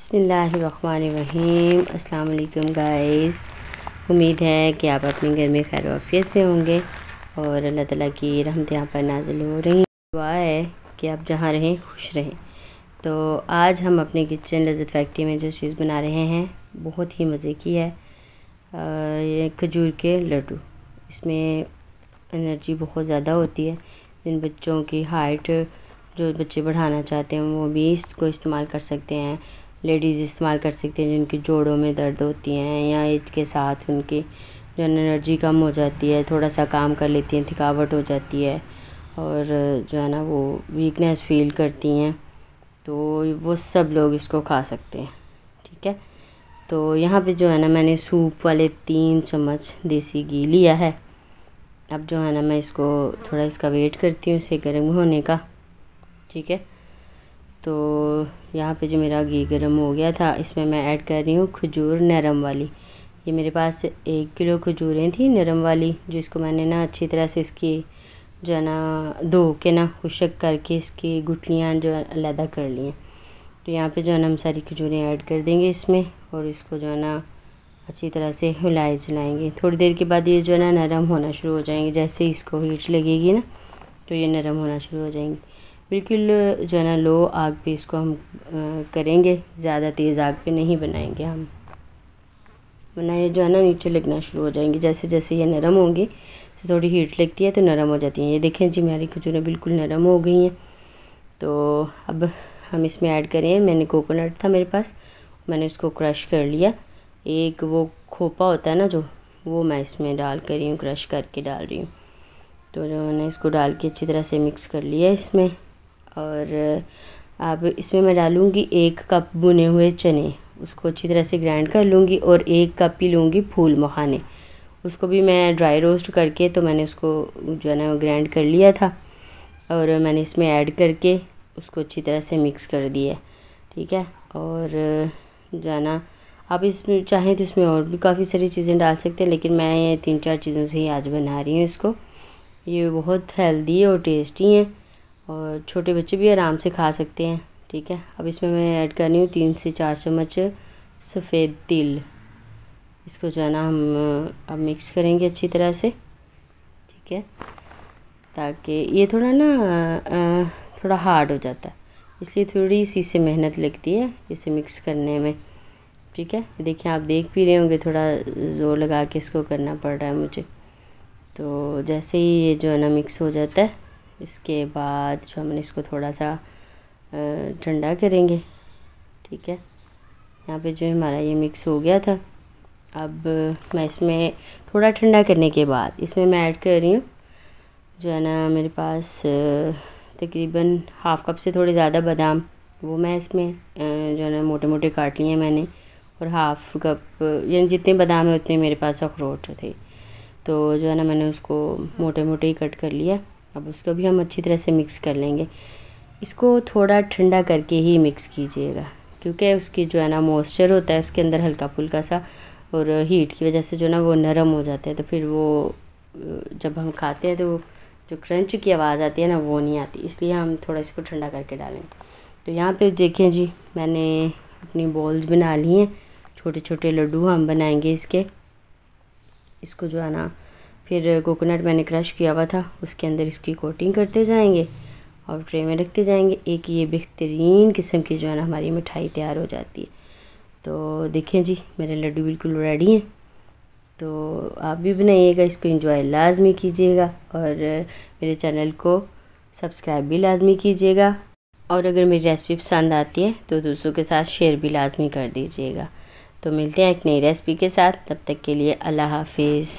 बिस्मिल्लाहिर्रहमानिर्रहीम। अस्सलाम वालेकुम गाइस। उम्मीद है कि आप अपने घर में खैर आफियत से होंगे और अल्लाह ताला की रहमतें यहाँ पर नाज़िल हो रही हैं। दुआ है कि आप जहाँ रहें खुश रहें। तो आज हम अपने किचन लज़्ज़त फैक्ट्री में जो चीज़ बना रहे हैं बहुत ही मज़े की है। ये खजूर के लड्डू। इसमें एनर्जी बहुत ज़्यादा होती है। जिन बच्चों की हाइट जो बच्चे बढ़ाना चाहते हैं वो भी इसको इस्तेमाल कर सकते हैं। लेडीज़ इस्तेमाल कर सकते हैं जिनकी जोड़ों में दर्द होती हैं या एज के साथ उनकी जो एनर्जी कम हो जाती है, थोड़ा सा काम कर लेती हैं, थकावट हो जाती है और जो है ना वो वीकनेस फील करती हैं, तो वो सब लोग इसको खा सकते हैं। ठीक है, तो यहाँ पे जो है ना मैंने सूप वाले 3 चम्मच देसी घी लिया है। अब जो है ना मैं इसको थोड़ा इसका वेट करती हूँ इसे गर्म होने का। ठीक है, तो यहाँ पे जो मेरा घी गर्म हो गया था इसमें मैं ऐड कर रही हूँ खजूर नरम वाली। ये मेरे पास 1 किलो खजूरें थी नरम वाली, जिसको मैंने ना अच्छी तरह से इसकी जो है ना धो के ना खुशक करके इसकी गुठलियाँ जो है अलहदा कर ली हैं। तो यहाँ पे जो है ना हम सारी खजूरें ऐड कर देंगे इसमें और इसको जो है ना अच्छी तरह से हिलाए जलाएँगे। थोड़ी देर के बाद ये जो है ना नरम होना शुरू हो जाएंगे। जैसे इसको हीट लगेगी ना तो ये नरम होना शुरू हो जाएंगे। बिल्कुल जो है ना लो आग पे इसको हम करेंगे, ज़्यादा तेज़ आग पे नहीं बनाएंगे हम, वरना ये जो है ना नीचे लगना शुरू हो जाएंगे। जैसे जैसे ये नरम होंगी तो थोड़ी हीट लगती है तो नरम हो जाती हैं। ये देखें जी मेरी खजूरें बिल्कुल नरम हो गई हैं। तो अब हम इसमें ऐड करें, मैंने कोकोनट था मेरे पास, मैंने इसको क्रश कर लिया। एक वो खोपा होता है ना जो, वो मैं इसमें डाल कर रही हूँ, क्रश करके डाल रही हूँ। तो जो मैंने इसको डाल के अच्छी तरह से मिक्स कर लिया इसमें। और अब इसमें मैं डालूँगी 1 कप भुने हुए चने, उसको अच्छी तरह से ग्राइंड कर लूँगी। और 1 कप ही लूँगी फूल मखाने, उसको भी मैं ड्राई रोस्ट करके तो मैंने उसको जो है ना ग्राइंड कर लिया था और मैंने इसमें ऐड करके उसको अच्छी तरह से मिक्स कर दिया। ठीक है, और जो है ना आप इसमें चाहें तो इसमें और भी काफ़ी सारी चीज़ें डाल सकते हैं, लेकिन मैं ये 3-4 चीज़ों से ही आज बना रही हूँ इसको। ये बहुत हेल्दी और टेस्टी हैं और छोटे बच्चे भी आराम से खा सकते हैं। ठीक है, अब इसमें मैं ऐड कर रही हूँ 3 से 4 चम्मच सफ़ेद तिल। इसको जो है ना हम अब मिक्स करेंगे अच्छी तरह से। ठीक है, ताकि ये थोड़ा ना थोड़ा हार्ड हो जाता है, इसलिए थोड़ी सी से मेहनत लगती है इसे मिक्स करने में। ठीक है, देखिए आप देख भी रहे होंगे थोड़ा ज़ोर लगा के इसको करना पड़ रहा है मुझे। तो जैसे ही ये जो है ना मिक्स हो जाता है, इसके बाद जो हमने इसको थोड़ा सा ठंडा करेंगे। ठीक है, यहाँ पे जो हमारा ये मिक्स हो गया था, अब मैं इसमें थोड़ा ठंडा करने के बाद इसमें मैं ऐड कर रही हूँ जो है ना मेरे पास तकरीबन ½ कप से थोड़े ज़्यादा बादाम, वो मैं इसमें जो है ना मोटे मोटे काट लिए हैं मैंने। और ½ कप यानी जितने बादाम है उतने मेरे पास अखरोट थे, तो जो है ना मैंने उसको मोटे मोटे ही कट कर लिया। अब उसको भी हम अच्छी तरह से मिक्स कर लेंगे। इसको थोड़ा ठंडा करके ही मिक्स कीजिएगा, क्योंकि उसकी जो है ना मॉइस्चर होता है उसके अंदर हल्का फुल्का सा, और हीट की वजह से जो ना वो नरम हो जाते हैं, तो फिर वो जब हम खाते हैं तो जो क्रंच की आवाज़ आती है ना वो नहीं आती, इसलिए हम थोड़ा इसको ठंडा करके डालें। तो यहाँ पे देखें जी मैंने अपनी बॉल्स बना ली हैं, छोटे छोटे लड्डू हम बनाएंगे इसके। इसको जो है ना फिर कोकोनट मैंने क्रश किया हुआ था उसके अंदर इसकी कोटिंग करते जाएंगे और ट्रे में रखते जाएंगे। एक ये बेहतरीन किस्म की जो है ना हमारी मिठाई तैयार हो जाती है। तो देखें जी मेरे लड्डू बिल्कुल रेडी हैं, तो आप भी बनाइएगा, इसको एंजॉय लाजमी कीजिएगा और मेरे चैनल को सब्सक्राइब भी लाजमी कीजिएगा। और अगर मेरी रेसिपी पसंद आती है तो दूसरों के साथ शेयर भी लाजमी कर दीजिएगा। तो मिलते हैं एक नई रेसिपी के साथ, तब तक के लिए अल्लाह हाफिज़।